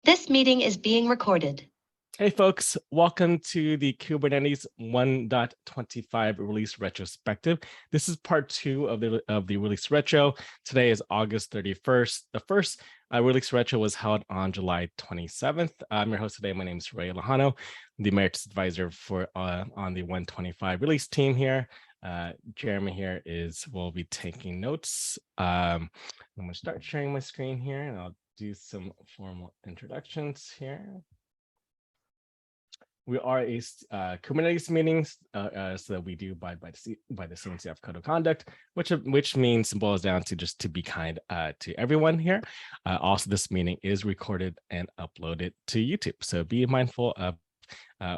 This meeting is being recorded. Hey folks, welcome to the Kubernetes 1.25 release retrospective. This is part 2 of the release retro. Today is August 31st. The first release retro was held on July 27th. I'm your host today. My name is Ray Lejano, the Emeritus Advisor for on the 125 release team here. Jeremy here will be taking notes. I'm going to start sharing my screen here and I'll do some formal introductions here. We are a Kubernetes meetings, so we do by the CNCF Code of Conduct, which means and boils down to just to be kind to everyone here. Also, this meeting is recorded and uploaded to YouTube, so be mindful of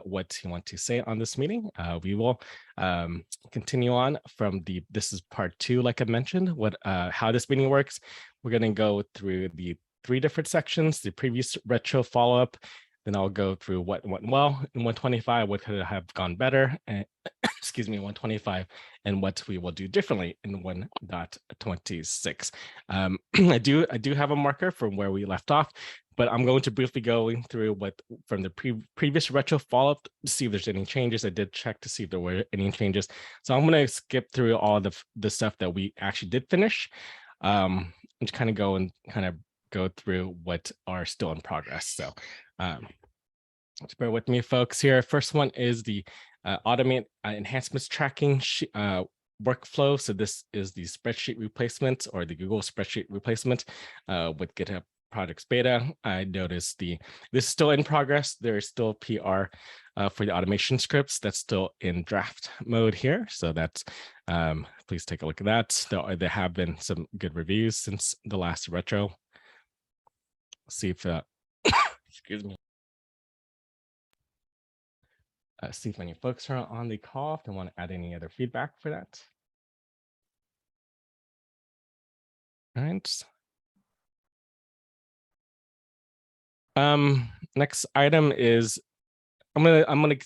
what you want to say on this meeting. We will continue on from this is part 2, like I mentioned, how this meeting works. We're going to go through the 3 different sections: the previous retro follow-up. Then I'll go through what went well in 125, what could have gone better, and excuse me, 125, and what we will do differently in 1.26. I do have a marker from where we left off, but I'm going to briefly go through from the previous retro follow-up to see if there's any changes. I did check to see if there were any changes. So I'm going to skip through all the stuff that we actually did finish, and just kind of go through what are still in progress. So let's bear with me, folks. Here, first one is the automate enhancements tracking workflow. So this is the spreadsheet replacement, or the Google spreadsheet replacement with GitHub Projects Beta. I noticed this is still in progress. There is still PR for the automation scripts that's still in draft mode here. So that's please take a look at that. There have been some good reviews since the last retro. See if excuse me. See if any folks are on the call, if they want to add any other feedback for that. All right. Next item is I'm gonna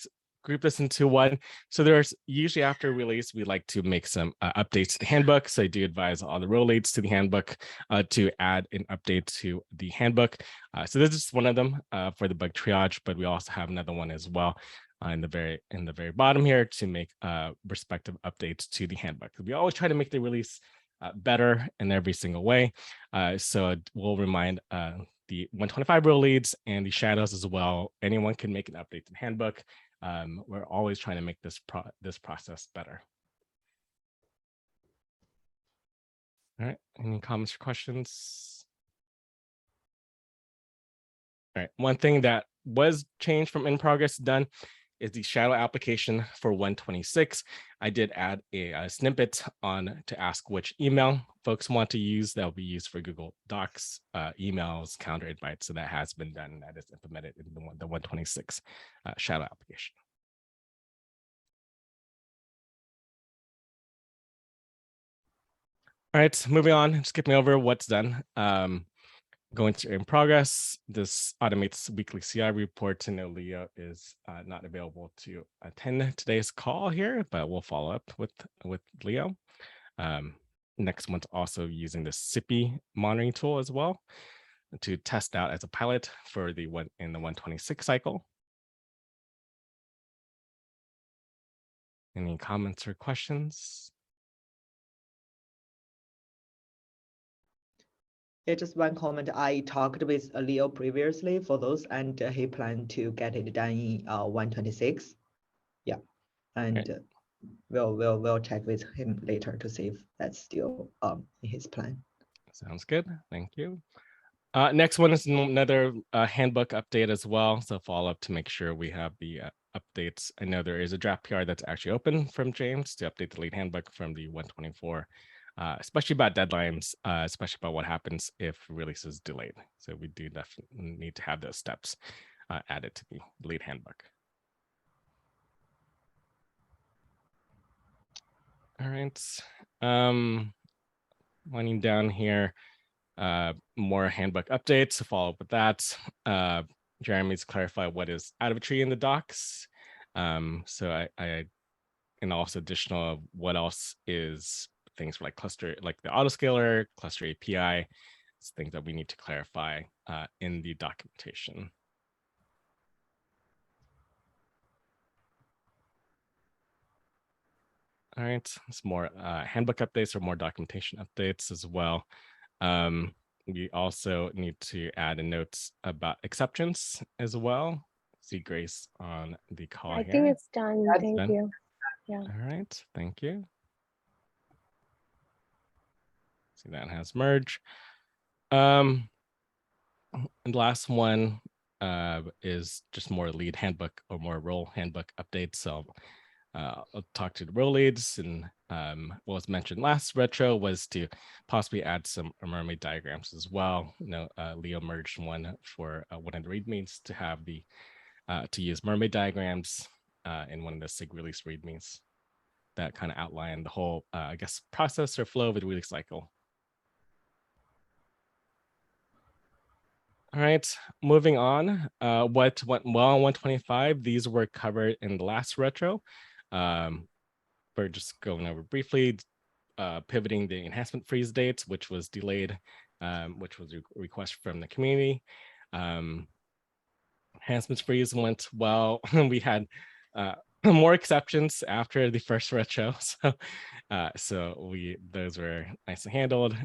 group this into one. So there's usually after release, we like to make some updates to the handbook. So I do advise all the role leads to the handbook to add an update to the handbook. So this is one of them for the bug triage, but we also have another one as well in the very bottom here to make respective updates to the handbook. We always try to make the release better in every single way. So we'll remind the 125 role leads and the shadows as well. Anyone can make an update to the handbook. We're always trying to make this process better. All right, any comments or questions? All right, one thing that was changed from in progress done is the shadow application for 126. I did add a snippet on to ask which email folks want to use. That will be used for Google Docs, emails, calendar invites. So that has been done. That is implemented in the 126 shadow application. All right, moving on, skipping over what's done. Going to in progress, this automates weekly CI report. I know Leo is not available to attend today's call here, but we'll follow up with Leo. Next one's also using the SIPI monitoring tool as well to test out as a pilot for the 126 cycle. Any comments or questions? Yeah, just one comment. I talked with Leo previously for those, and he planned to get it done in 126. Yeah, and okay. We'll check with him later to see if that's still in his plan. Sounds good. Thank you. Next one is another handbook update as well. So follow up to make sure we have the updates. I know there is a draft PR that's actually open from James to update the lead handbook from the 124. Especially about deadlines, especially about what happens if release is delayed. So we do definitely need to have those steps added to the lead handbook. All right, winding down here, more handbook updates to follow up with that. Jeremy's clarify what is out of tree in the docs. So I and also additional what else is things like cluster, like the autoscaler, cluster API. things that we need to clarify in the documentation. All right, some more handbook updates or more documentation updates as well. We also need to add a note about exceptions as well. See Grace on the call I here. think it's done. That's Thank done. you. Yeah. All right, thank you. See, that has merged. And the last one is just more lead handbook or more role handbook updates. So I'll talk to the role leads, and what was mentioned last retro was to possibly add some mermaid diagrams as well. Leo merged one for one of the readmes to have the to use mermaid diagrams in one of the SIG release readmes that kind of outline the whole, I guess, process or flow of the release cycle. All right, moving on. What went well on 125? These were covered in the last retro. We're just going over briefly, pivoting the enhancement freeze dates, which was delayed, which was a request from the community. Enhancements freeze went well. We had more exceptions after the first retro, so those were nicely handled.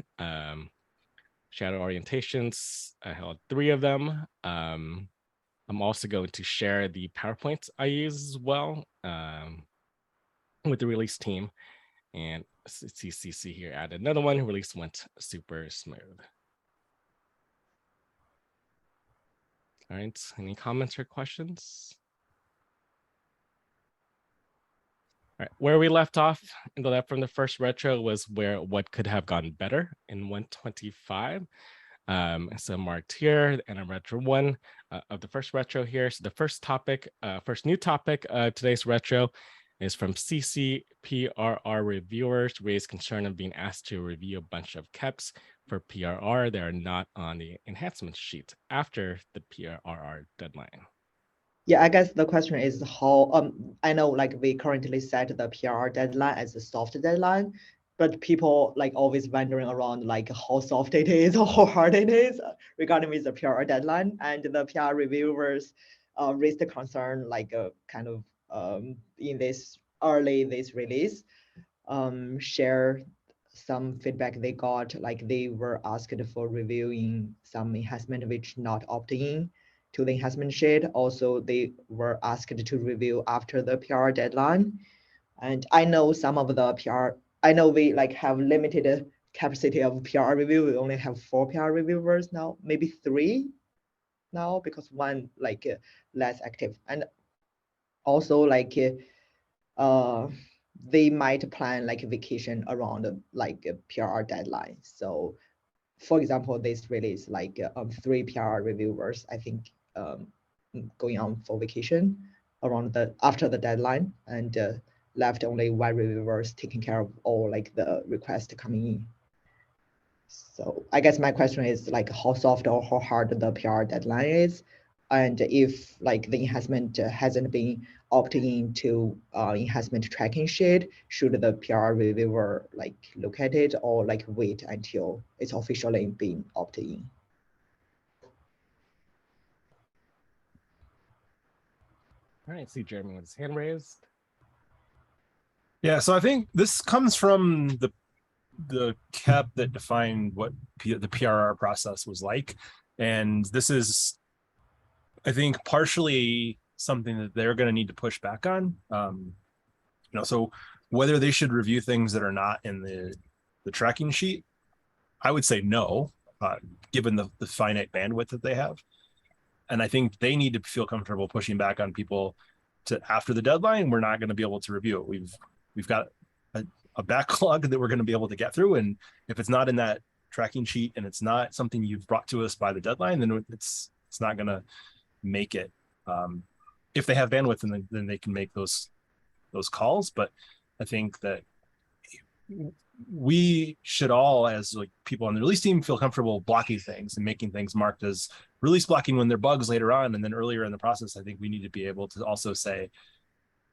Shadow orientations, I held 3 of them. I'm also going to share the PowerPoints I use as well with the release team. And CCC here added another one. Release went super smooth. All right, any comments or questions? All right, where we left off from the first retro was what could have gone better in 125. So marked here, and I'm retro 1 of the first retro here. So the first new topic today's retro is from CCPRR reviewers raised concern of being asked to review a bunch of KEPs for PRR that are not on the enhancement sheet after the PRR deadline. Yeah, I guess the question is how, I know like we currently set the PR deadline as a soft deadline, but people like always wondering around like how soft it is or how hard it is regarding with the PR deadline. And the PR reviewers raised the concern like kind of in this release, share some feedback they got, like they were asked for reviewing some enhancement which not opting to the enhancement sheet. Also, they were asked to review after the PR deadline. And I know some of the PR, I know we like have limited capacity of PR review. We only have 4 PR reviewers now, maybe 3 now because one like less active. And also like they might plan like a vacation around like a PR deadline. So for example, this release like 3 PR reviewers, I think going on for vacation around after the deadline, and left only 1 reviewers taking care of all like the requests coming in. So I guess my question is like how soft or how hard the PR deadline is, and if like the enhancement hasn't been opting into enhancement tracking sheet, should the PR reviewer like look at it or like wait until it's officially being opted in? All right, see Jeremy with his hand raised. Yeah, so I think this comes from the KEP that defined what the PRR process was like. And this is, I think, partially something that they're going to need to push back on. So whether they should review things that are not in the tracking sheet, I would say no, given the finite bandwidth that they have. And I think they need to feel comfortable pushing back on people to after the deadline, we're not going to be able to review it. We've got a backlog that we're going to be able to get through. And if it's not in that tracking sheet and it's not something you've brought to us by the deadline, then it's not going to make it. If they have bandwidth, then they can make those calls. But I think that we should all, as like people on the release team, feel comfortable blocking things and making things marked as release blocking when they're bugs later on. And then earlier in the process, I think we need to be able to also say,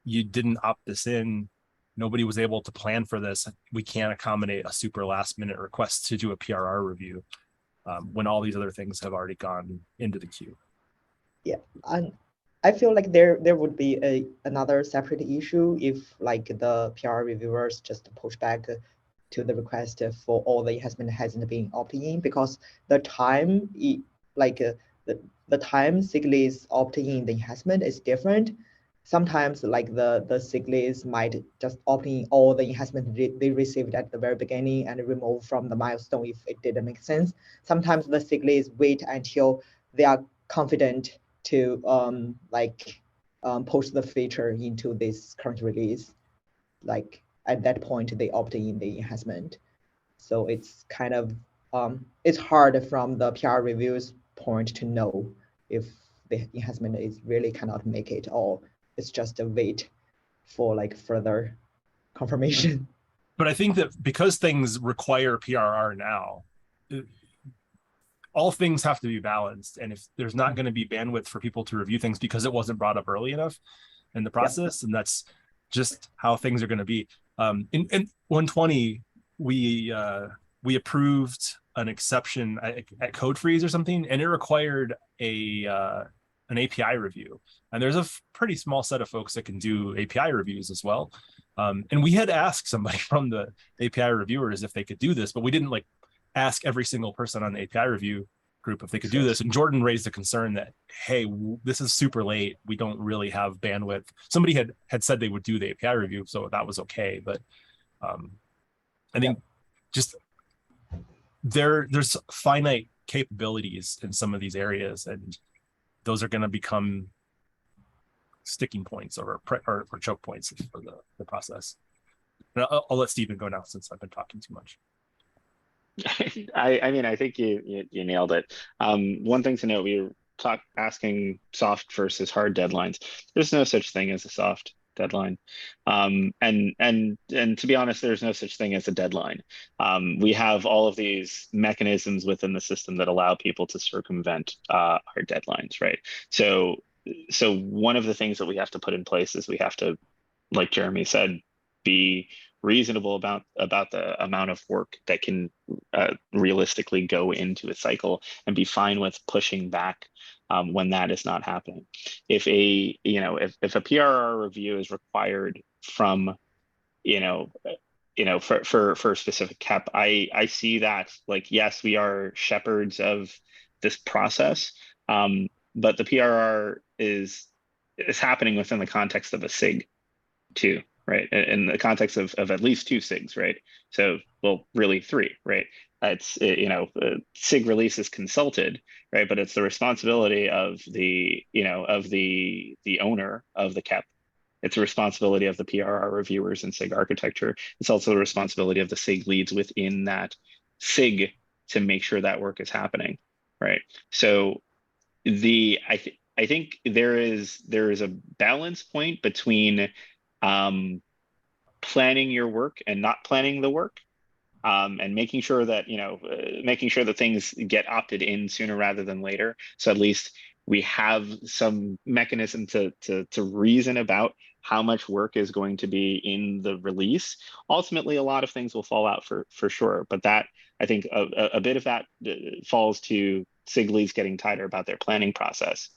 you didn't opt this in. Nobody was able to plan for this. We can't accommodate a super last minute request to do a PRR review. when all these other things have already gone into the queue. Yeah, and I feel like there would be another separate issue if like the PR reviewers just push back to the request for all the enhancement hasn't been opted in, because the time the time sick leaves opting in the enhancement is different. Sometimes like the sick leaves might just opt in all the enhancement they received at the very beginning and remove from the milestone if it didn't make sense. Sometimes the sick leaves wait until they are confident to push the feature into this current release. Like at that point, they opt in the enhancement. So it's kind of it's hard from the PR reviews point to know if the enhancement is really cannot make it, or it's just a wait for like further confirmation. But I think that because things require PRR now, all things have to be balanced. And if there's not going to be bandwidth for people to review things because it wasn't brought up early enough in the process, and that's just how things are going to be. In 120, we approved an exception at code freeze or something, and it required an API review. And there's a pretty small set of folks that can do API reviews as well. And we had asked somebody from the API reviewers if they could do this, but we didn't like ask every single person on the API review group if they could do this. And Jordan raised a concern that, hey, this is super late. We don't really have bandwidth. Somebody had said they would do the API review, so that was okay. But I think just there's finite capabilities in some of these areas, and those are going to become sticking points or choke points for the process. And I'll let Stephen go now since I've been talking too much. I mean, I think you nailed it. One thing to note, we were asking soft versus hard deadlines. There's no such thing as a soft deadline. And to be honest, there's no such thing as a deadline. We have all of these mechanisms within the system that allow people to circumvent our deadlines, right? So one of the things that we have to put in place is we have to, like Jeremy said, be reasonable about the amount of work that can realistically go into a cycle, and be fine with pushing back when that is not happening. If a PRR review is required from for a specific KEP, I see that, like, yes, we are shepherds of this process, but the PRR is happening within the context of a SIG too, right? In the context of at least 2 SIGs, right? So, well, really 3, right? It's SIG release is consulted, right? But it's the responsibility of the owner of the KEP. It's the responsibility of the PRR reviewers and SIG architecture. It's also the responsibility of the SIG leads within that SIG to make sure that work is happening, right? So I think there is a balance point between planning your work and not planning the work, and making sure that things get opted in sooner rather than later. So at least we have some mechanism to reason about how much work is going to be in the release. Ultimately, a lot of things will fall out for sure, but that, I think, a bit of that falls to SIG leads getting tighter about their planning process,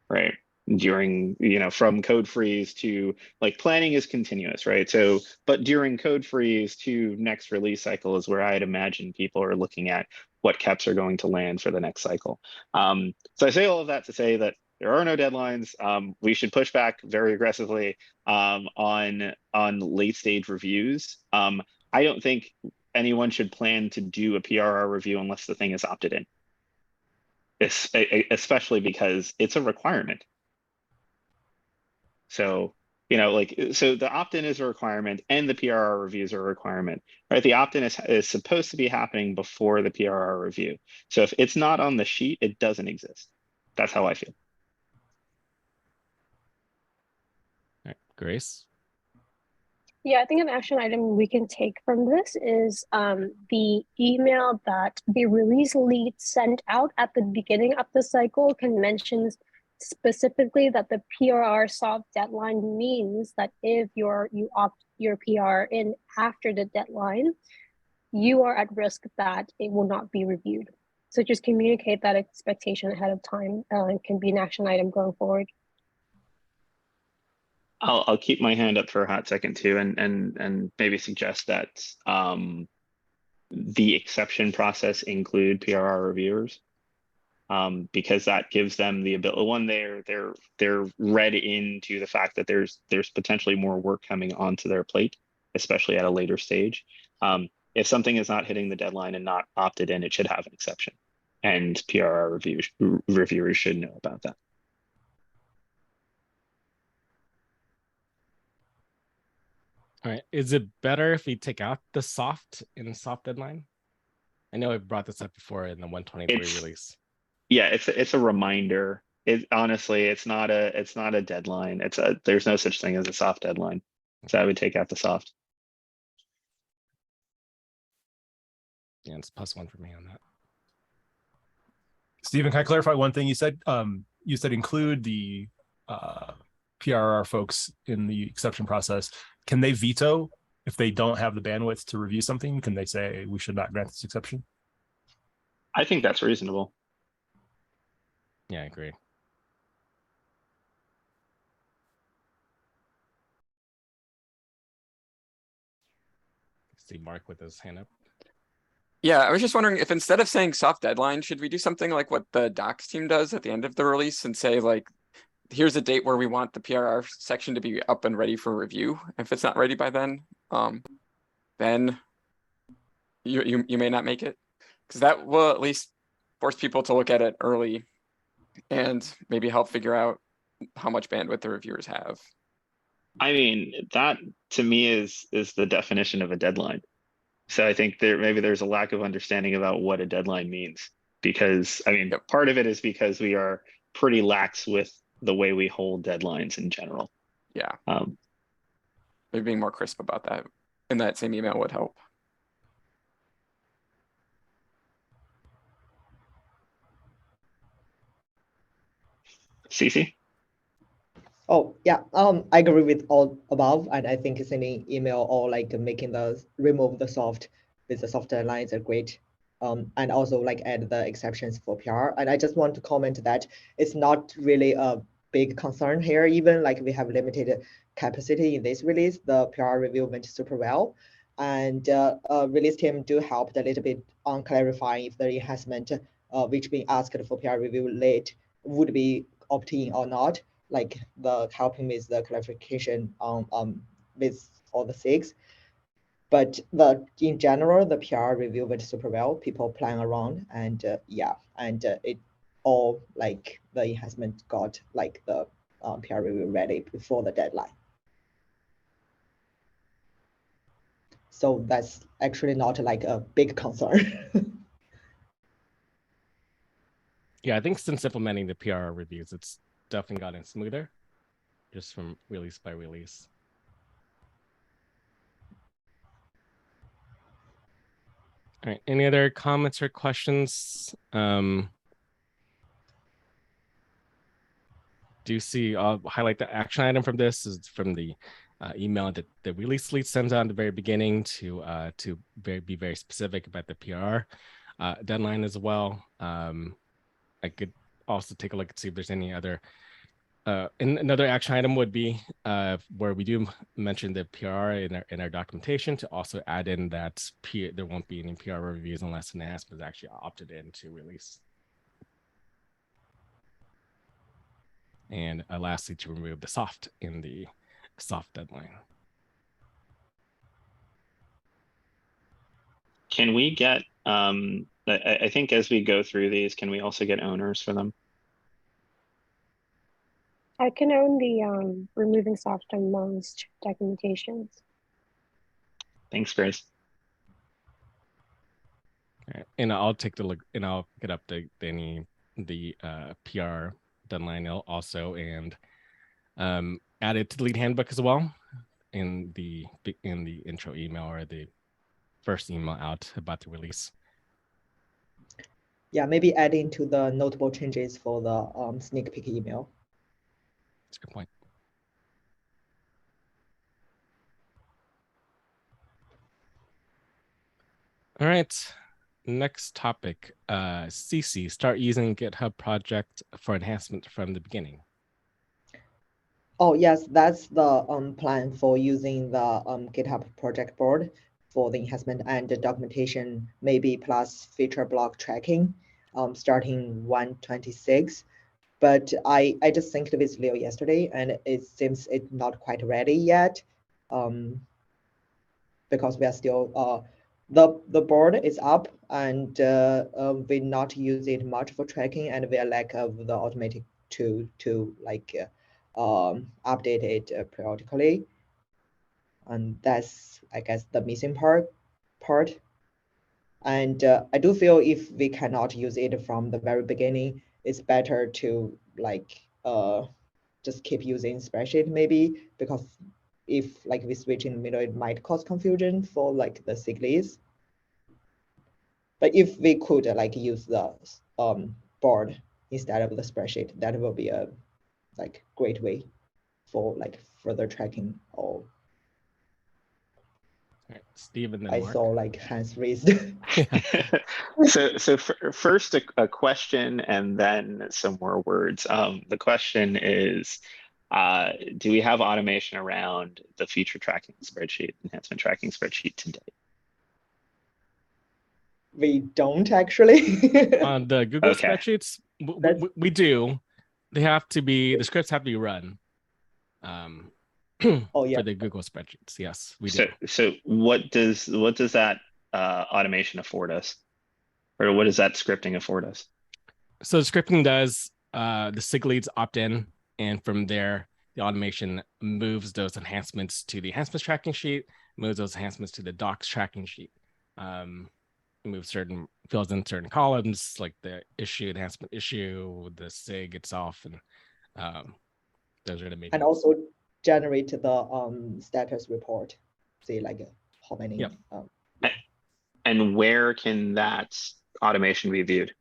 right? During, from code freeze to, like, planning is continuous, right? So, but during code freeze to next release cycle is where I'd imagine people are looking at what KEPs are going to land for the next cycle. So I say all of that to say that there are no deadlines. We should push back very aggressively on late stage reviews. I don't think anyone should plan to do a PRR review unless the thing is opted in, especially because it's a requirement. So, so the opt-in is a requirement and the PRR reviews are a requirement, right? The opt-in is supposed to be happening before the PRR review. So if it's not on the sheet, it doesn't exist. That's how I feel. All right, Grace. Yeah, I think an action item we can take from this is the email that the release lead sent out at the beginning of the cycle can mention specifically that the PRR soft deadline means that if you opt your PR in after the deadline, you are at risk that it will not be reviewed. So just communicate that expectation ahead of time, and can be an action item going forward. I'll keep my hand up for a hot second too, and maybe suggest that the exception process include PRR reviewers, because that gives them the ability. One, they're read into the fact that there's potentially more work coming onto their plate, especially at a later stage. If something is not hitting the deadline and not opted in, it should have an exception, and PRR reviewers should know about that. All right. Is it better if we take out the soft in soft deadline? I know I brought this up before in the 123 release. Yeah, it's a reminder. It honestly, it's not a deadline. There's no such thing as a soft deadline. So I would take out the soft. Yeah, it's +1 for me on that. Stephen, can I clarify one thing you said? You said include the PRR folks in the exception process. Can they veto if they don't have the bandwidth to review something? Can they say we should not grant this exception? I think that's reasonable. Yeah, I agree. See Mark with his hand up. Yeah, I was just wondering if instead of saying soft deadline, should we do something like what the docs team does at the end of the release and say like, here's a date where we want the PRR section to be up and ready for review. If it's not ready by then you may not make it, because that will at least force people to look at it early and maybe help figure out how much bandwidth the reviewers have. I mean, that to me is the definition of a deadline. So I think maybe there's a lack of understanding about what a deadline means, because I mean, part of it is because we are pretty lax with the way we hold deadlines in general. Yeah. Maybe being more crisp about that in that same email would help. Cece? Oh yeah, I agree with all above, and I think sending email or like making remove the soft with the soft deadlines are great. And also like add the exceptions for PR. And I just want to comment that it's not really a big concern here. Even like we have limited capacity in this release, the PR review went super well. And release team do help a little bit on clarifying if the enhancement which being asked for PR review late would be opt-in or not, like the helping with the clarification on with all the 6. But in general, the PR review went super well. People playing around, and yeah, and it all like the enhancement got like the PR review ready before the deadline. So that's actually not like a big concern. Yeah, I think since implementing the PR reviews, it's definitely gotten smoother, just from release by release. All right, any other comments or questions? Do you see, I'll highlight the action item from this is from the email that the release lead sends out at the very beginning to be very specific about the PR deadline as well. I could also take a look and see if there's any other. And another action item would be where we do mention the PR in our documentation to also add in that there won't be any PR reviews unless an enhancement is actually opted in to release. And lastly, to remove the soft in the soft deadline. Can we get, I think as we go through these, can we also get owners for them? I can own the removing soft and most documentations. Thanks, Grace. All right. And I'll take the look and I'll get up the PR deadline also and add it to the lead handbook as well in the intro email or the first email out about the release. Yeah, maybe adding to the notable changes for the sneak peek email. That's a good point. All right. Next topic, CC, start using GitHub project for enhancement from the beginning. Oh yes, that's the plan for using the GitHub project board for the enhancement and the documentation, maybe plus feature block tracking, starting 126. But I just synced with Leo yesterday, and it seems it's not quite ready yet, because we are still the board is up, and we not use it much for tracking, and we are lack of the automatic to like update it periodically, and that's I guess the missing part. And I do feel if we cannot use it from the very beginning, it's better to like just keep using spreadsheet maybe, because if like we switch in the middle, it might cause confusion for like the sick leaves. But if we could like use the board instead of the spreadsheet, that will be a like great way for like further tracking. Or All right, Steve and then I Mark. saw like hands raised. So first a question and then some more words. The question is, do we have automation around the feature tracking spreadsheet, enhancement tracking spreadsheet today? We don't actually. On the Google Okay. spreadsheets, we do. They have to be, the scripts have to be run. Oh yeah. For the Google spreadsheets, yes, we do. So what does that automation afford us, or what does that scripting afford us? So the scripting does the SIG leads opt in, and from there the automation moves those enhancements to the enhancements tracking sheet, moves those enhancements to the docs tracking sheet. Moves certain, fills in certain columns like the issue, enhancement issue, the SIG itself, and those are the main. And also generate the status report. See like how many. Yep. And where can that automation be viewed?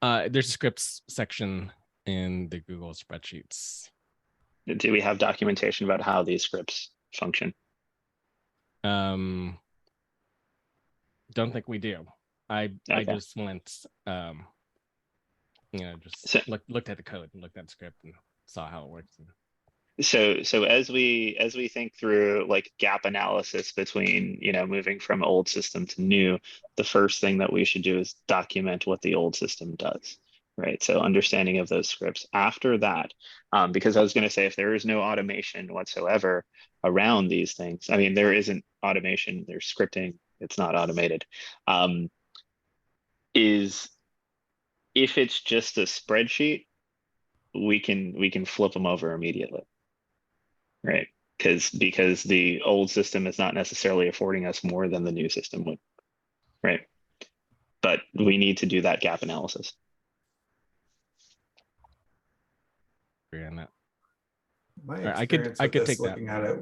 There's a scripts section in the Google spreadsheets. Do we have documentation about how these scripts function? Don't think we do. I just went, just looked at the code and looked at the script and saw how it works. So as we think through like gap analysis between, moving from old system to new, the first thing that we should do is document what the old system does, right? So understanding of those scripts. After that, because I was going to say, if there is no automation whatsoever around these things, I mean, there isn't automation, there's scripting, it's not automated. Is if it's just a spreadsheet, we can flip them over immediately. Right, because the old system is not necessarily affording us more than the new system would, right? But we need to do that gap analysis. Agree on that. My I experience could with this, take that. looking at it,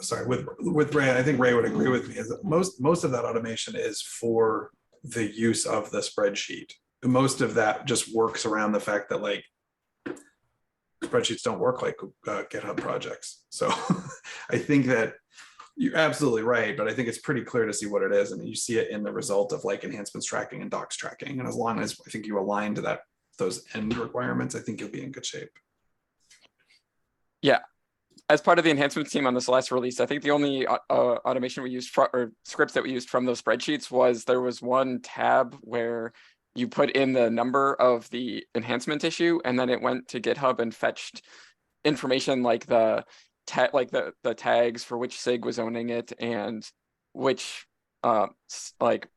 sorry, with Ray, and I think Ray would agree with me, is that most of that automation is for the use of the spreadsheet. Most of that just works around the fact that like spreadsheets don't work like GitHub projects. So I think that you're absolutely right, but I think it's pretty clear to see what it is. I mean, you see it in the result of like enhancements tracking and docs tracking. And as long as I think you align to those end requirements, I think you'll be in good shape. Yeah. As part of the enhancements team on this last release, I think the only automation we used or scripts that we used from those spreadsheets was there was one tab where you put in the number of the enhancement issue, and then it went to GitHub and fetched information like the tags for which SIG was owning it and which like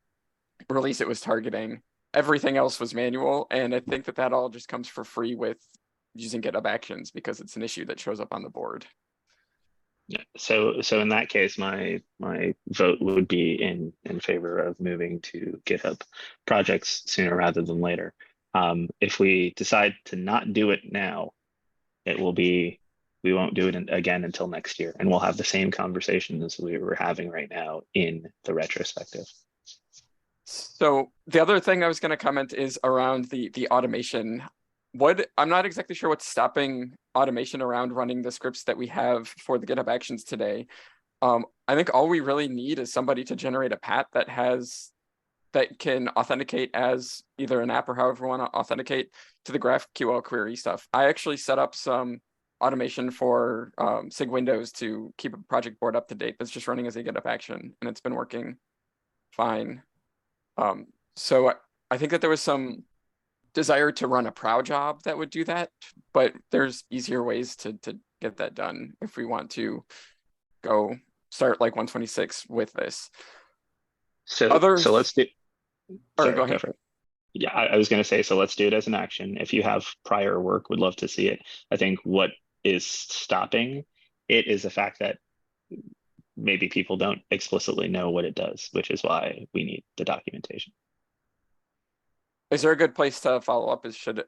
release it was targeting. Everything else was manual, and I think that all just comes for free with using GitHub Actions because it's an issue that shows up on the board. Yeah. So in that case, my vote would be in favor of moving to GitHub projects sooner rather than later. If we decide to not do it now, we won't do it again until next year, and we'll have the same conversation as we were having right now in the retrospective. So the other thing I was going to comment is around the automation. I'm not exactly sure what's stopping automation around running the scripts that we have for the GitHub Actions today. I think all we really need is somebody to generate a path that has that can authenticate as either an app or however you want to authenticate to the GraphQL query stuff. I actually set up some automation for SIG Windows to keep a project board up to date that's just running as a GitHub action, and it's been working fine. So I think that there was some desire to run a prow job that would do that, but there's easier ways to get that done if we want to go start like 126 with this. So let's do. Sorry, Sorry, go ahead. for it. Yeah, I was going to say, so let's do it as an action. If you have prior work, would love to see it. I think what is stopping it is the fact that maybe people don't explicitly know what it does, which is why we need the documentation. Is there a good place to follow up? Should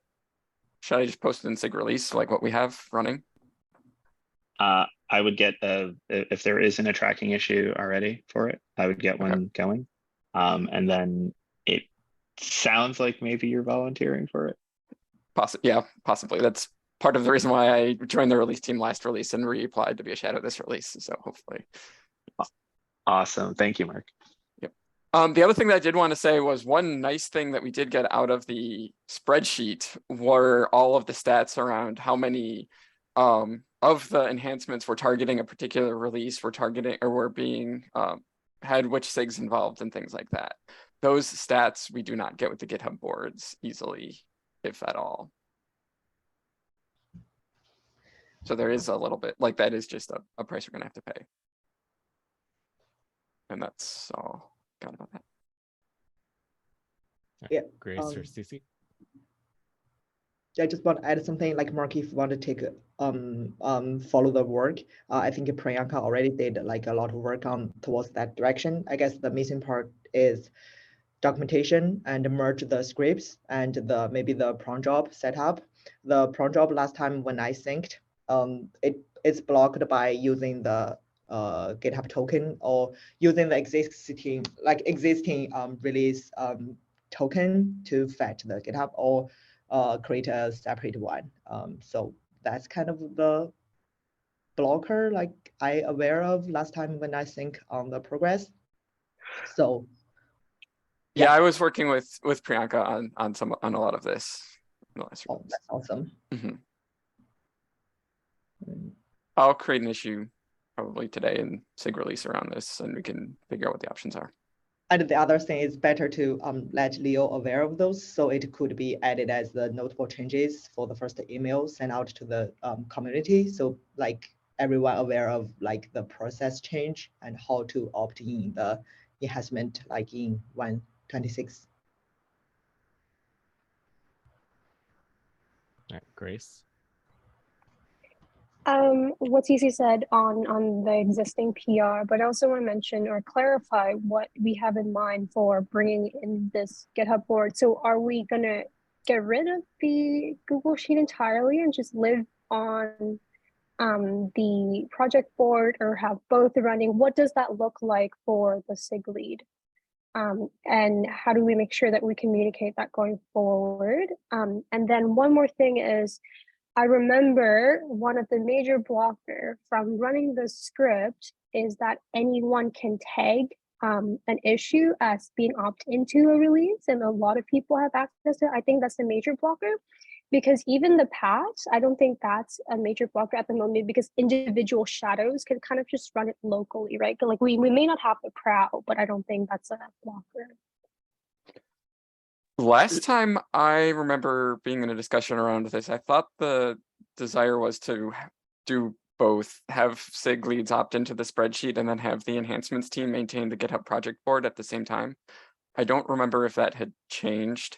I just post it in SIG release like what we have running? I would get if there isn't a tracking issue already for it, I would get one going. And then it sounds like maybe you're volunteering for it. Yeah, possibly. That's part of the reason why I joined the release team last release and reapplied to be a shadow this release. So hopefully. Awesome. Thank you, Mark. Yep. The other thing that I did want to say was one nice thing that we did get out of the spreadsheet were all of the stats around how many of the enhancements we're targeting a particular release, we're targeting or we're being had which SIGs involved and things like that. Those stats we do not get with the GitHub boards easily, if at all. So there is a little bit like that is just a price we're gonna have to pay. And that's all got about that. Yeah. Grace or Cece? I just want to add something like Mark, if you want to take follow the work. I think Priyanka already did like a lot of work on towards that direction. I guess the missing part is documentation and merge the scripts and the maybe the cron job setup. The cron job last time when I synced, it's blocked by using the GitHub token or using the existing release token to fetch the GitHub or create a separate one. So that's kind of the blocker like I aware of last time when I think on the progress. So yeah, I was working with Priyanka on a lot of this. That's awesome. I'll create an issue probably today and SIG release around this, and we can figure out what the options are. And the other thing is better to let Leo aware of those, so it could be added as the notable changes for the first email sent out to the community. So like everyone aware of like the process change and how to opt in the enhancement like in 126. All right, Grace. What Cece said on the existing PR, but I also want to mention or clarify what we have in mind for bringing in this GitHub board. So are we going to get rid of the Google Sheet entirely and just live on the project board or have both running? What does that look like for the SIG lead? And how do we make sure that we communicate that going forward? And then one more thing is, I remember one of the major blocker from running the script is that anyone can tag an issue as being opt into a release, and a lot of people have access to it. I think that's a major blocker because even the patch, I don't think that's a major blocker at the moment because individual shadows can kind of just run it locally, right? Like we may not have the prow, but I don't think that's a blocker. Last time I remember being in a discussion around this, I thought the desire was to do both, have SIG leads opt into the spreadsheet and then have the enhancements team maintain the GitHub project board at the same time. I don't remember if that had changed.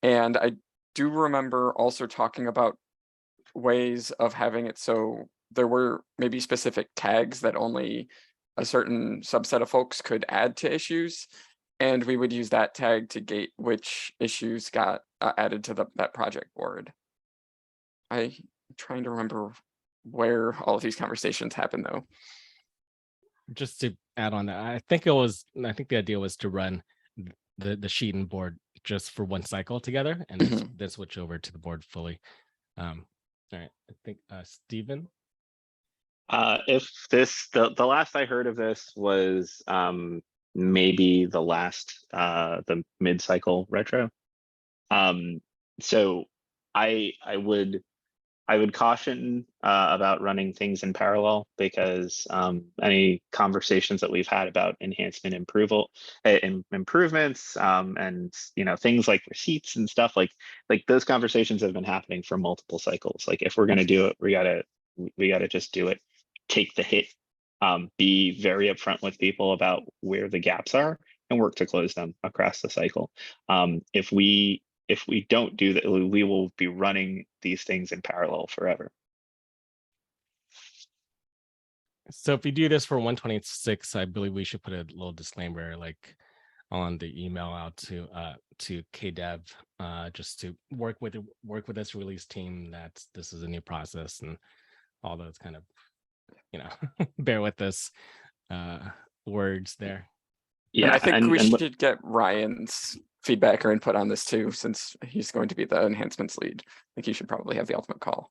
And I do remember also talking about ways of having it so there were maybe specific tags that only a certain subset of folks could add to issues. And we would use that tag to gate which issues got added to that project board. I'm trying to remember where all of these conversations happened though. Just to add on that, I think the idea was to run the sheet and board just for one cycle together and then switch over to the board fully. All right, I think Stephen. If the last I heard of this was maybe the last, the mid-cycle retro. So I would caution about running things in parallel, because any conversations that we've had about enhancement improvements and things like receipts and stuff, like those conversations have been happening for multiple cycles. Like if we're going to do it, we gotta just do it, take the hit, be very upfront with people about where the gaps are and work to close them across the cycle. If we don't do that, we will be running these things in parallel forever. So if we do this for 126, I believe we should put a little disclaimer like on the email out to KDev, just to work with this release team that this is a new process and all those kind of, bear with us words there. Yeah, and I think we should get Ryan's feedback or input on this too, since he's going to be the enhancements lead. I think he should probably have the ultimate call.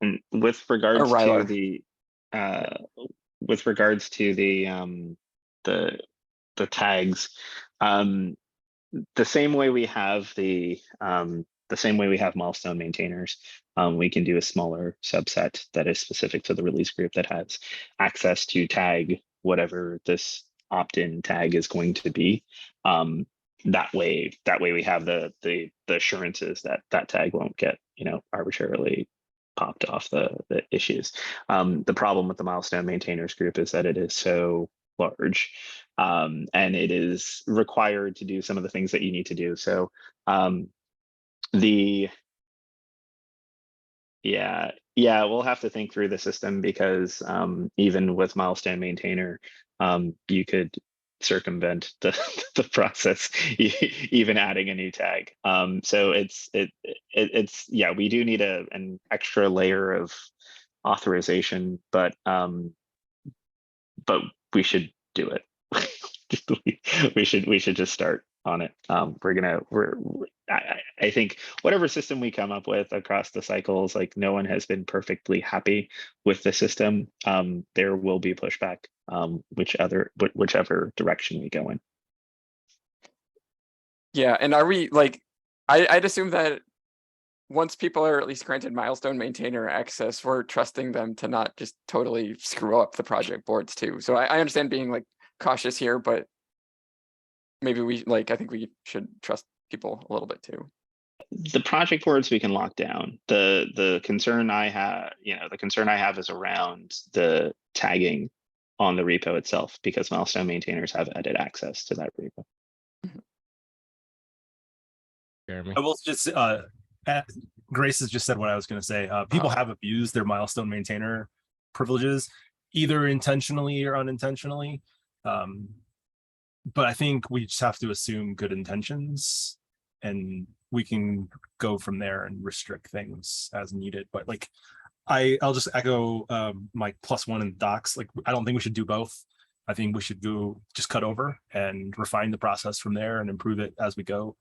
And with regards to the tags, the same way we have milestone maintainers, we can do a smaller subset that is specific to the release group that has access to tag whatever this opt-in tag is going to be. That way we have the assurances that that tag won't get arbitrarily popped off the issues. The problem with the milestone maintainers group is that it is so large, and it is required to do some of the things that you need to do. So we'll have to think through the system, because even with milestone maintainer, you could circumvent the process, even adding a new tag. So it's we do need an extra layer of authorization, but we should do it. we should just start on it. I think whatever system we come up with across the cycles, like no one has been perfectly happy with the system. There will be pushback, whichever direction we go in. Yeah, and are we like, I'd assume that once people are at least granted milestone maintainer access, we're trusting them to not just totally screw up the project boards too. So I understand being like cautious here, but maybe I think we should trust people a little bit too. The project boards we can lock down. The concern I have, is around the tagging on the repo itself, because milestone maintainers have edit access to that repo. Jeremy? I will just Grace has just said what I was going to say. People have abused their milestone maintainer privileges, either intentionally or unintentionally. But I think we just have to assume good intentions, and we can go from there and restrict things as needed. But like, I'll just echo my +1 in docs. Like, I don't think we should do both. I think we should just cut over and refine the process from there and improve it as we go.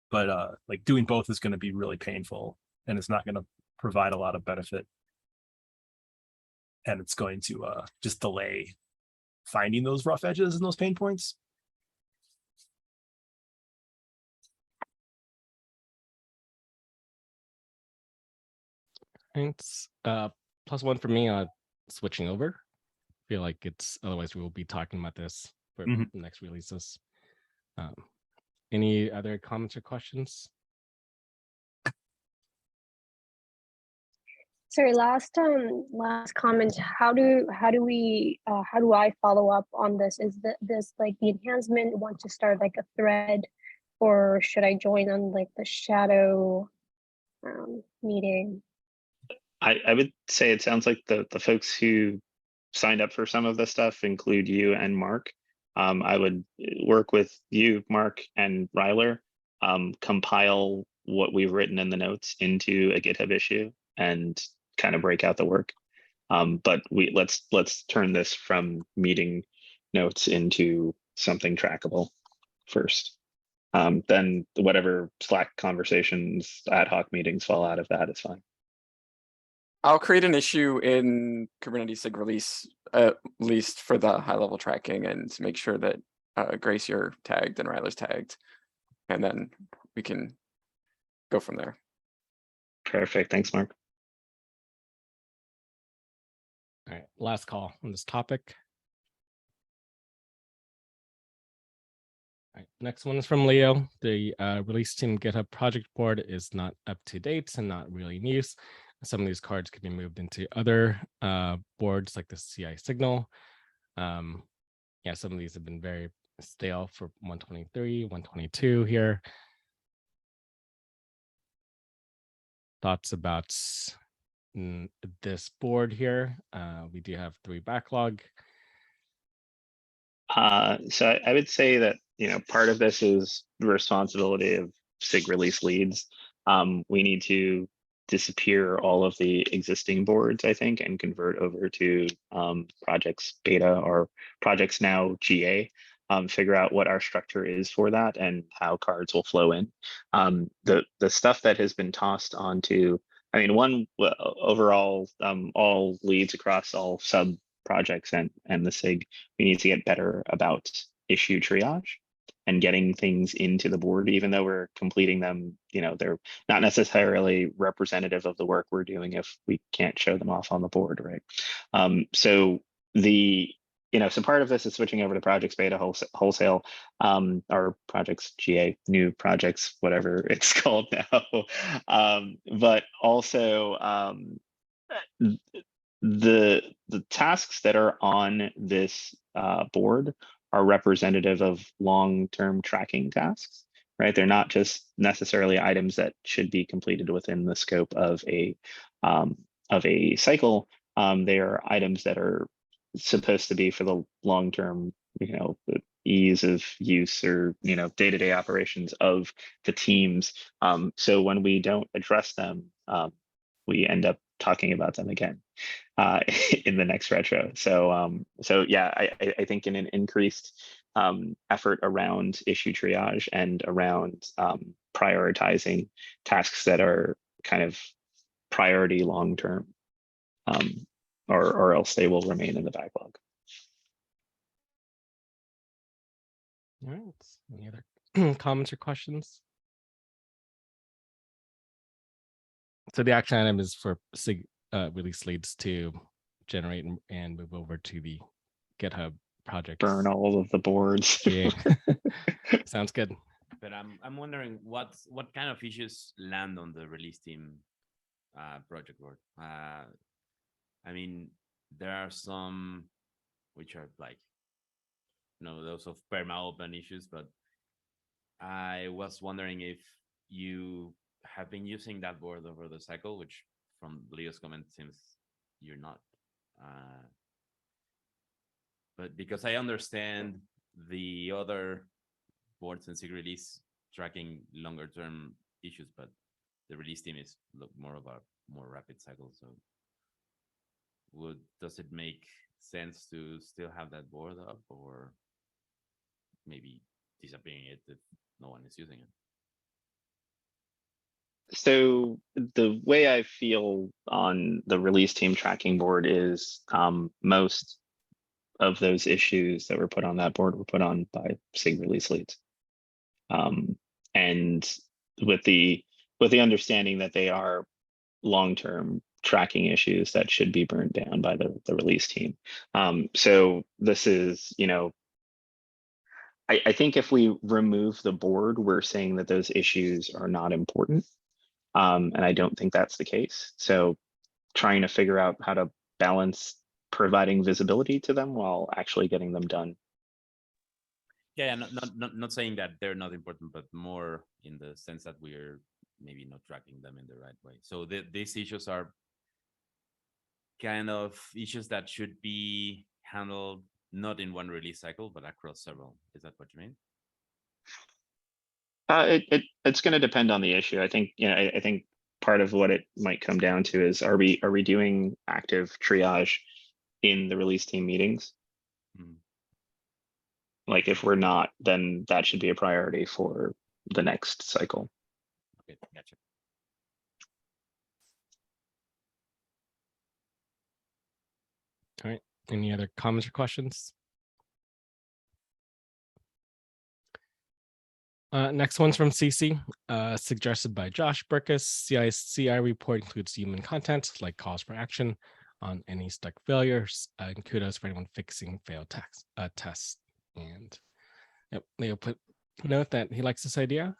But like doing both is going to be really painful, and it's not going to provide a lot of benefit. And it's going to just delay finding those rough edges and those pain points. Thanks. +1 for me on switching over. I feel like otherwise we will be talking about this for the next releases. Any other comments or questions? Sorry, last comment. How do I follow up on this? Is this like the enhancement want to start like a thread, or should I join on like the shadow meeting? I would say it sounds like the folks who signed up for some of this stuff include you and Mark. I would work with you, Mark, and Ryler, compile what we've written in the notes into a GitHub issue and kind of break out the work. But let's turn this from meeting notes into something trackable first. Then whatever Slack conversations, ad hoc meetings fall out of that is fine. I'll create an issue in Kubernetes SIG release, at least for the high level tracking, and make sure that Grace, you're tagged and Ryler's tagged, and then we can go from there. Perfect. Thanks, Mark. All right, last call on this topic. All right, next one is from Leo. The release team GitHub project board is not up to date and not really in use. Some of these cards could be moved into other boards like the CI signal. Yeah, some of these have been very stale for 123, 122 here. Thoughts about this board here? We do have 3 backlog. So I would say that, part of this is the responsibility of SIG release leads. We need to disappear all of the existing boards, I think, and convert over to projects beta or projects now GA. Figure out what our structure is for that and how cards will flow in. The stuff that has been tossed onto, overall, all leads across all sub projects and the SIG, we need to get better about issue triage and getting things into the board, even though we're completing them, they're not necessarily representative of the work we're doing if we can't show them off on the board, right? So part of this is switching over to projects beta wholesale, or projects GA, new projects, whatever it's called now. But also the tasks that are on this board are representative of long-term tracking tasks, right? They're not just necessarily items that should be completed within the scope of a cycle. They are items that are supposed to be for the long-term, the ease of use or day-to-day operations of the teams. So when we don't address them, we end up talking about them again in the next retro. So yeah, I think in an increased effort around issue triage and around prioritizing tasks that are kind of priority long-term, or else they will remain in the backlog. All right, any other comments or questions? So the action item is for SIG release leads to generate and move over to the GitHub project. Burn all of the boards. Yeah. Sounds good. But I'm wondering what kind of issues land on the release team project board. There are some which are like, those of perma open issues, but I was wondering if you have been using that board over the cycle, which from Leo's comment seems you're not. But because I understand the other boards and SIG release tracking longer term issues, but the release team is more of a more rapid cycle. So does it make sense to still have that board up, or maybe disappearing it if no one is using it? So the way I feel on the release team tracking board is most of those issues that were put on that board were put on by SIG release leads. And with the understanding that they are long-term tracking issues that should be burned down by the release team. So this is, I think if we remove the board, we're saying that those issues are not important. And I don't think that's the case. So trying to figure out how to balance providing visibility to them while actually getting them done. Yeah, not saying that they're not important, but more in the sense that we're maybe not tracking them in the right way. So these issues are kind of issues that should be handled not in one release cycle, but across several. Is that what you mean? It's going to depend on the issue. I think, I think part of what it might come down to is, are we doing active triage in the release team meetings? Like if we're not, then that should be a priority for the next cycle. Okay, gotcha. All right, any other comments or questions? Next one's from CC, suggested by Josh Burkus. CI report includes human content like calls for action on any stuck failures. And kudos for anyone fixing failed tests. And yep, Leo put note that he likes this idea.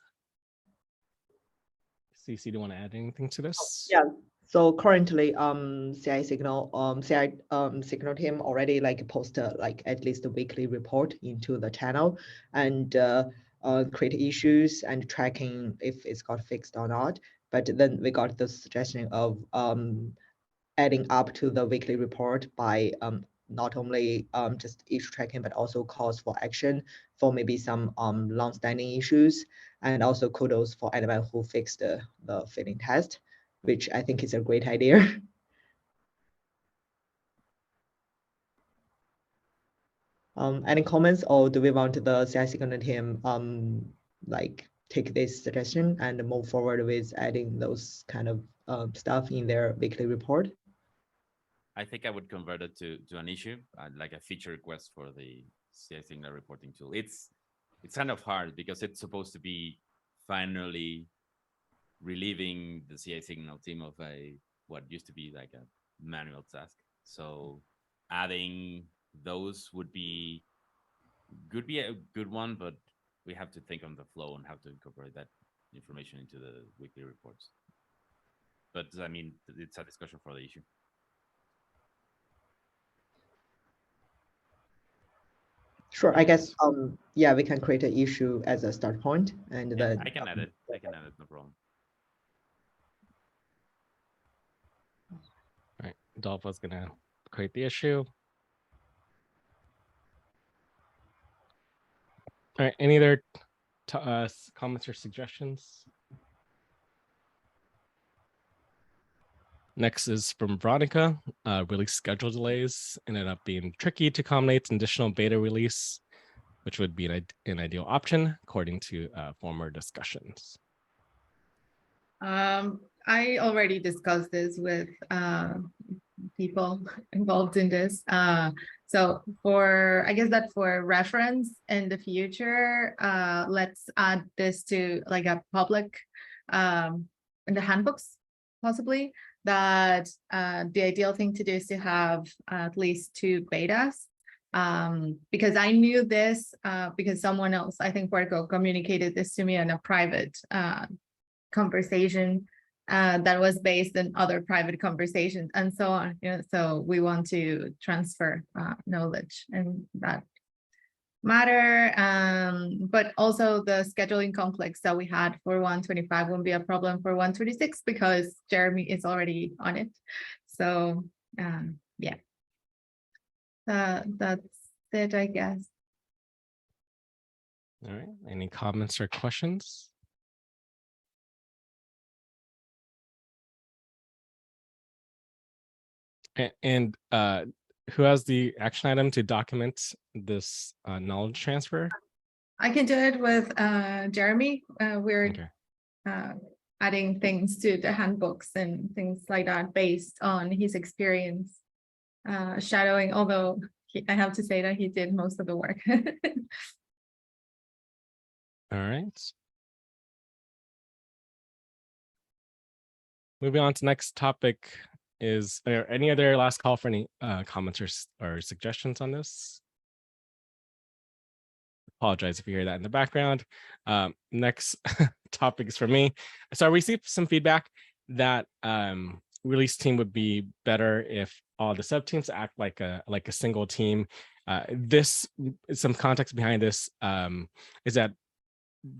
CC, do you want to add anything to this? Yeah. So currently, CI Signal team already like post like at least a weekly report into the channel and create issues and tracking if it's got fixed or not. But then we got the suggestion of adding up to the weekly report by not only just issue tracking, but also calls for action for maybe some long-standing issues, and also kudos for anyone who fixed the failing test, which I think is a great idea. Any comments, or do we want the CI Signal team like take this suggestion and move forward with adding those kind of stuff in their weekly report? I think I would convert it to an issue, like a feature request for the CI Signal reporting tool. It's kind of hard because it's supposed to be finally relieving the CI Signal team of what used to be like a manual task. So adding those would be a good one, but we have to think on the flow and how to incorporate that information into the weekly reports. But I mean, it's a discussion for the issue. Sure, I guess yeah, we can create an issue as a start point, and Yeah, then I can add it. I can add it, no problem. All right, Adolfo's gonna create the issue. All right, any other comments or suggestions? Next is from Veronica. Release schedule delays ended up being tricky to accommodate an additional beta release, which would be an ideal option according to former discussions. I already discussed this with people involved in this. So I guess that for reference in the future, let's add this to like a public in the handbooks, possibly, that the ideal thing to do is to have at least 2 betas. Because I knew this because someone else, I think Puerto, communicated this to me in a private conversation that was based on other private conversations and so on. You know, so we want to transfer knowledge in that matter. But also the scheduling conflicts that we had for 125 won't be a problem for 126 because Jeremy is already on it. So yeah. That's it, I guess. All right, any comments or questions? And who has the action item to document this knowledge transfer? I can do it with Jeremy. We're Okay. adding things to the handbooks and things like that based on his experience shadowing, although I have to say that he did most of the work. All right. Moving on to next topic. Is there any other last call for any comments or suggestions on this? Apologize if you hear that in the background. Next topic is for me. So I received some feedback that release team would be better if all the sub teams act like a single team. This some context behind this is that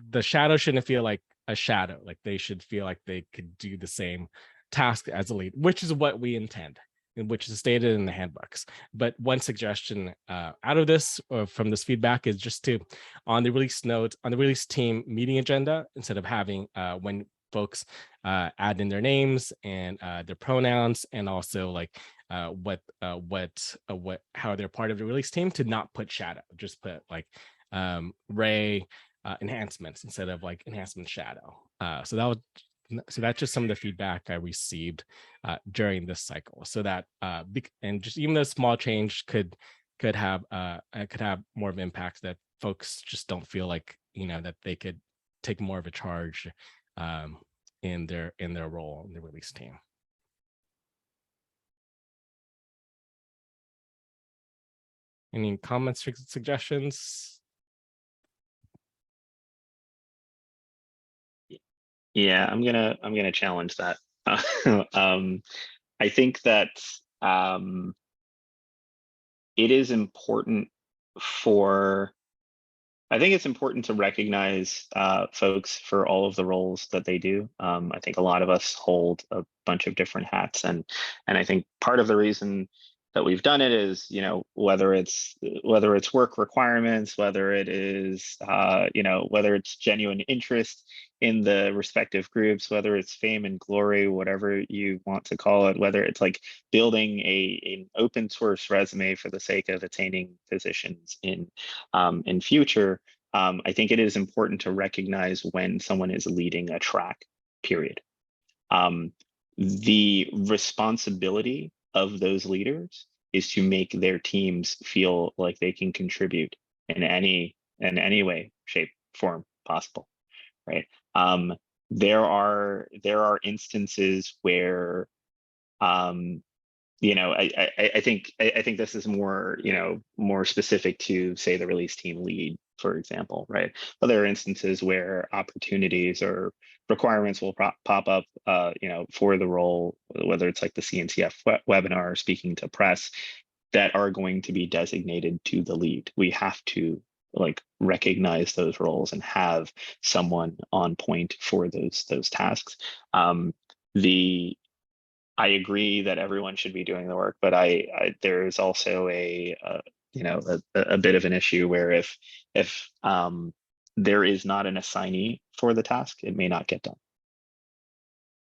the shadow shouldn't feel like a shadow, like they should feel like they could do the same task as a lead, which is what we intend, and which is stated in the handbooks. But one suggestion out of this or from this feedback is just to, on the release note, on the release team meeting agenda, instead of having when folks add in their names and their pronouns, and also like how they're part of the release team, to not put shadow, just put like Ray enhancements instead of like enhancement shadow. So that's just some of the feedback I received during this cycle. So that and just even though small change could have more of an impact, that folks just don't feel like, you know, that they could take more of a charge in their role in the release team. Any comments or suggestions? Yeah, I'm gonna challenge that. I think that it is important I think it's important to recognize folks for all of the roles that they do. I think a lot of us hold a bunch of different hats, and I think part of the reason that we've done it is, you know, whether it's work requirements, whether it is you know, whether it's genuine interest in the respective groups, whether it's fame and glory, whatever you want to call it, whether it's like building an open source resume for the sake of attaining positions in future. I think it is important to recognize when someone is leading a track, period. The responsibility of those leaders is to make their teams feel like they can contribute in any way, shape, form possible, right? There are instances where you know, I think this is more, you know, more specific to, say, the release team lead, for example, right? But there are instances where opportunities or requirements will pop up, you know, for the role, whether it's like the CNCF webinar, speaking to press, that are going to be designated to the lead. We have to like recognize those roles and have someone on point for those tasks. I agree that everyone should be doing the work, but there is also a you know, a bit of an issue where if there is not an assignee for the task, it may not get done.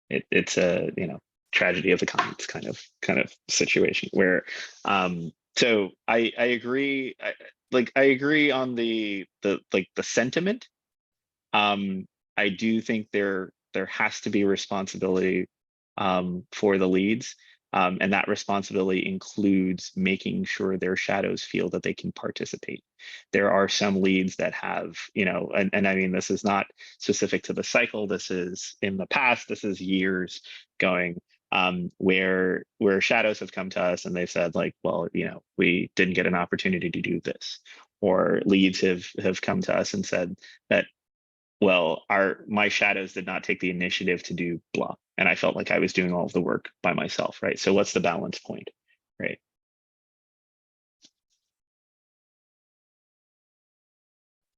It's a, you know, tragedy of the commons kind of situation where so I agree. I agree on the sentiment. I do think there has to be responsibility for the leads. And that responsibility includes making sure their shadows feel that they can participate. There are some leads that have, you know, and I mean, this is not specific to the cycle. This is in the past, this is years going, where shadows have come to us and they've said like, well, you know, we didn't get an opportunity to do this. Or leads have come to us and said that, well, my shadows did not take the initiative to do blah, and I felt like I was doing all of the work by myself, right? So what's the balance point, right?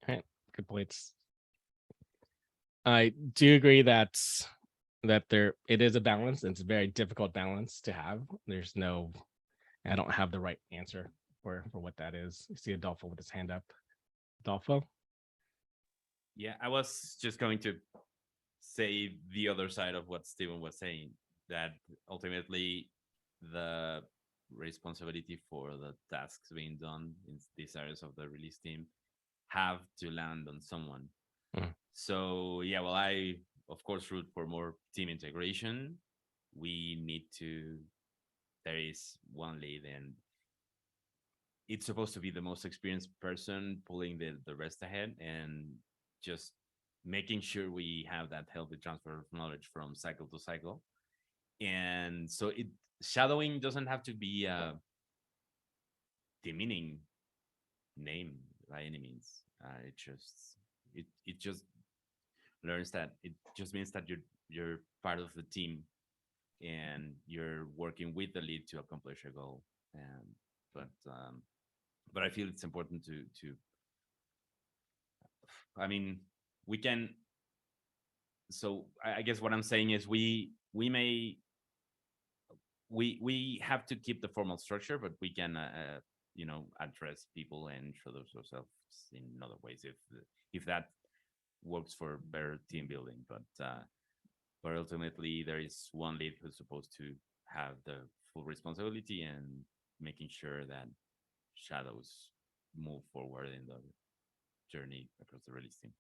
All right, good points. I do agree that it is a balance. It's a very difficult balance to have. I don't have the right answer for what that is. You see Adolfo with his hand up. Adolfo? Yeah, I was just going to say the other side of what Steven was saying, that ultimately the responsibility for the tasks being done in these areas of the release team have to land on someone. So yeah, well, I of course root for more team integration. There is one lead and it's supposed to be the most experienced person pulling the rest ahead and just making sure we have that healthy transfer of knowledge from cycle to cycle. And so shadowing doesn't have to be a demeaning name by any means. It just learns that it just means that you're part of the team and you're working with the lead to accomplish a goal. But I feel it's important to I mean, we can. So I guess what I'm saying is we have to keep the formal structure, but we can you know, address people and introduce ourselves in other ways if that works for better team building. But ultimately there is one lead who's supposed to have the full responsibility and making sure that shadows move forward in the journey across the release team.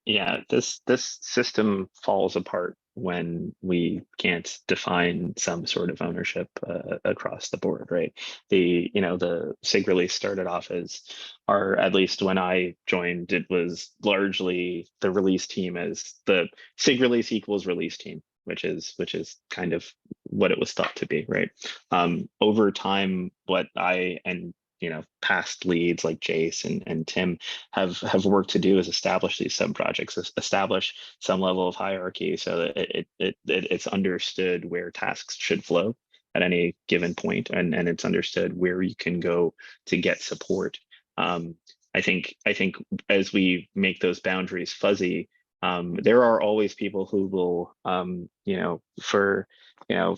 Yeah, this system falls apart when we can't define some sort of ownership across the board, right? The SIG release started off as, or at least when I joined, it was largely the release team as the SIG release equals release team, which is kind of what it was thought to be, right? Over time, what I and past leads like Jace and Tim have worked to do is establish these sub projects, establish some level of hierarchy so that it's understood where tasks should flow at any given point, and it's understood where you can go to get support. I think as we make those boundaries fuzzy, there are always people who will,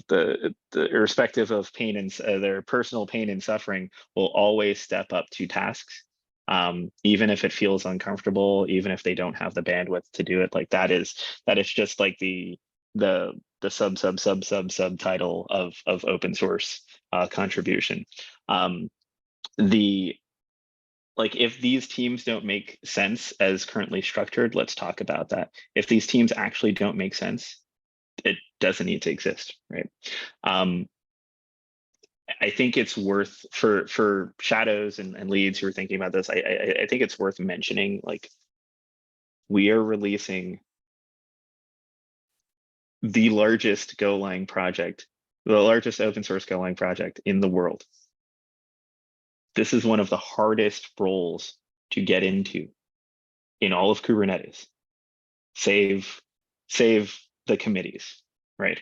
the irrespective of pain and their personal pain and suffering, will always step up to tasks, even if it feels uncomfortable, even if they don't have the bandwidth to do it. Like that is just like the subtitle of open source contribution. If these teams don't make sense as currently structured, let's talk about that. If these teams actually don't make sense, it doesn't need to exist, right? I think it's worth for shadows and leads who are thinking about this. I think it's worth mentioning, like, we are releasing the largest Golang project, the largest open source Golang project in the world. This is one of the hardest roles to get into in all of Kubernetes. Save the committees, right?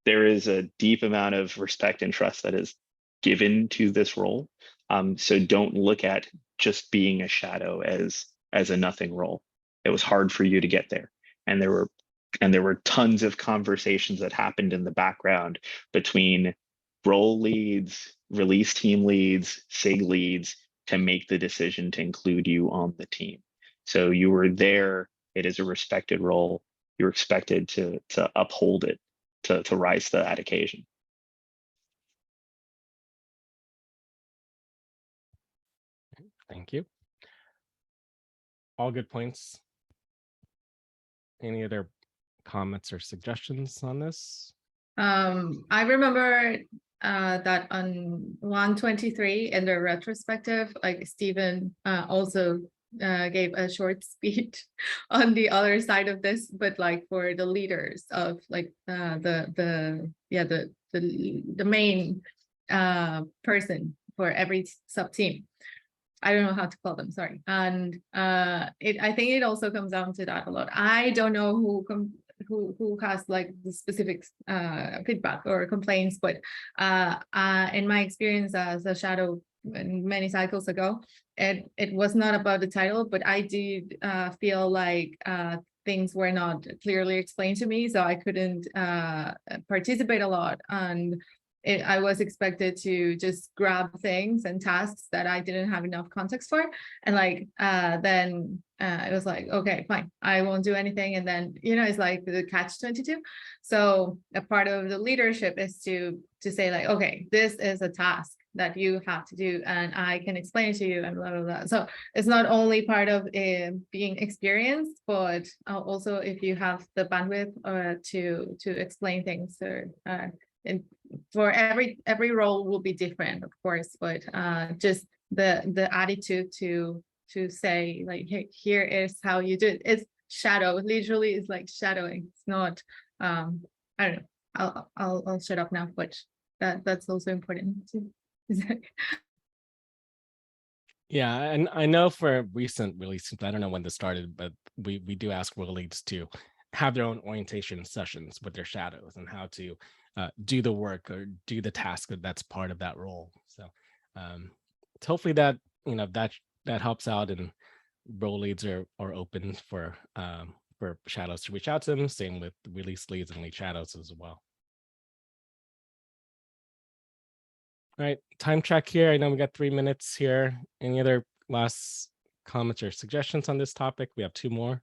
There is a deep amount of respect and trust that is given to this role. So don't look at just being a shadow as a nothing role. It was hard for you to get there. And there were tons of conversations that happened in the background between role leads, release team leads, SIG leads to make the decision to include you on the team. So you were there. It is a respected role. You're expected to uphold it, to rise to that occasion. Thank you. All good points. Any other comments or suggestions on this? I remember that on 123 in the retrospective, like Stephen also gave a short speech on the other side of this, but like for the leaders of like the main person for every sub team. I don't know how to call them, sorry. And I think it also comes down to that a lot. I don't know who has like the specific feedback or complaints, but in my experience as a shadow many cycles ago, it was not about the title, but I did feel like things were not clearly explained to me, so I couldn't participate a lot. And I was expected to just grab things and tasks that I didn't have enough context for. And like, then it was like, okay, fine, I won't do anything. And then, it's like the catch-22. So a part of the leadership is to say like, okay, this is a task that you have to do and I can explain it to you and blah, blah, blah. So it's not only part of being experienced, but also if you have the bandwidth to explain things or and for every role will be different, of course, but just the attitude to say like, hey, here is how you do it. It's shadow, literally it's like shadowing. It's not I don't know, I'll shut up now, but that's also important too. Yeah, and I know for recent releases, I don't know when this started, but we do ask role leads to have their own orientation sessions with their shadows and how to do the work or do the task that's part of that role. So hopefully that that helps out, and role leads are open for shadows to reach out to them. Same with release leads and lead shadows as well. All right, time check here. I know we got 3 minutes here. Any other last comments or suggestions on this topic? We have 2 more.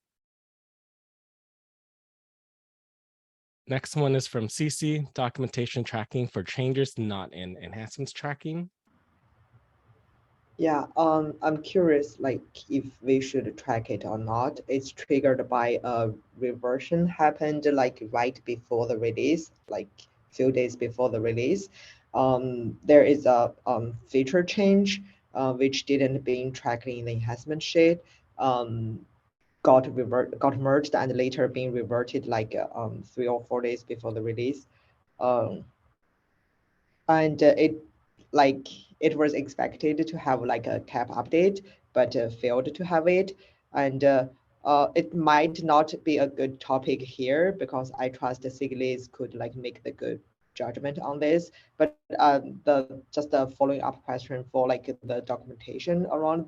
Next one is from CC, documentation tracking for changes not in enhancements tracking. Yeah, I'm curious, like if we should track it or not. It's triggered by a reversion happened like right before the release, like few days before the release. There is a feature change which didn't being tracked in the enhancement sheet. Got merged and later being reverted like 3 or 4 days before the release. Um, and it was expected to have like a cap update, but failed to have it. And it might not be a good topic here because I trust Siglis could like make the good judgment on this. But the just a following up question for like the documentation around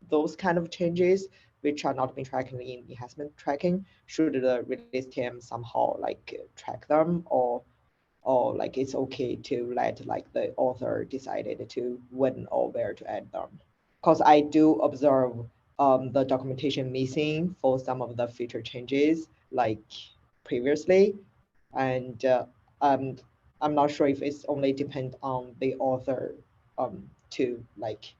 those kind of changes which are not being tracked in enhancement tracking, should the release team somehow like track them, or like it's okay to let like the author decided to when or where to add them? Because I do observe the documentation missing for some of the feature changes like previously, and I'm not sure if it's only depend on the author to like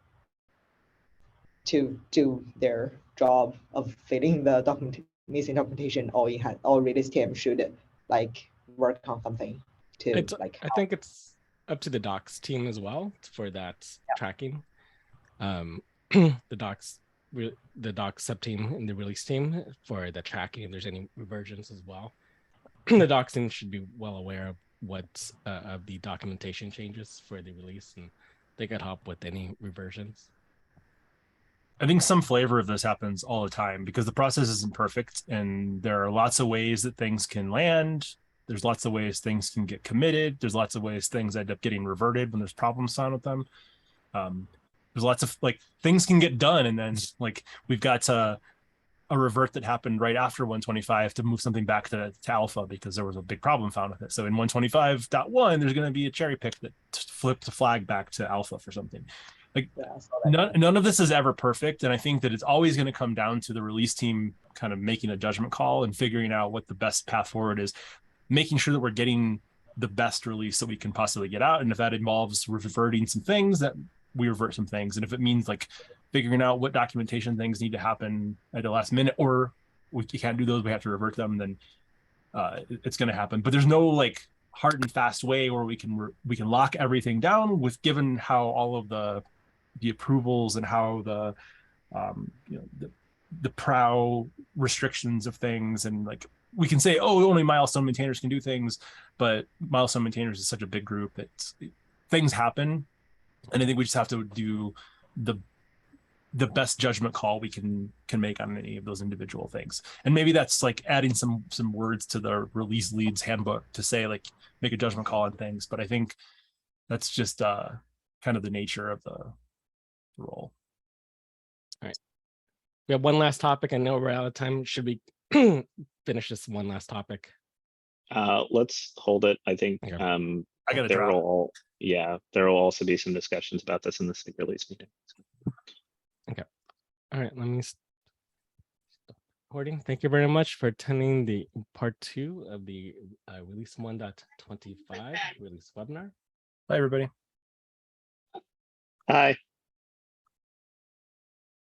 to do their job of filling the missing documentation, or release team should like work on something to It's, like I think it's up to the docs team as well for that tracking. The docs sub team and the release team for the tracking if there's any reversions as well. The docs team should be well aware of what of the documentation changes for the release, and they could help with any reversions. I think some flavor of this happens all the time because the process isn't perfect and there are lots of ways that things can land. There's lots of ways things can get committed. There's lots of ways things end up getting reverted when there's problems found with them. There's lots of like things can get done, and then like we've got a revert that happened right after 125 to move something back to alpha because there was a big problem found with it. So in 125.1, there's going to be a cherry pick that flipped the flag back to alpha for something. Like none of this is ever perfect, and I think that it's always going to come down to the release team kind of making a judgment call and figuring out what the best path forward is, making sure that we're getting the best release that we can possibly get out. And if that involves reverting some things, that we revert some things. And if it means like figuring out what documentation things need to happen at the last minute, or we can't do those, we have to revert them, then it's going to happen. But there's no like hard and fast way where we can lock everything down with, given how all of the approvals and how the the PROW restrictions of things, and like we can say, oh, only milestone maintainers can do things, but milestone maintainers is such a big group that things happen, and I think we just have to do the best judgment call we can make on any of those individual things. And maybe that's like adding some words to the release leads handbook to say like make a judgment call on things, but I think that's just kind of the nature of the role. All right, we have one last topic. I know we're out of time. Should we finish this one last topic? Let's hold it. I think Okay. I gotta there drop. will there will also be some discussions about this in the SIG release meeting. Okay. All right, let me stop recording. Thank you very much for attending the part 2 of the release 1.25 release webinar. Bye, everybody. Hi.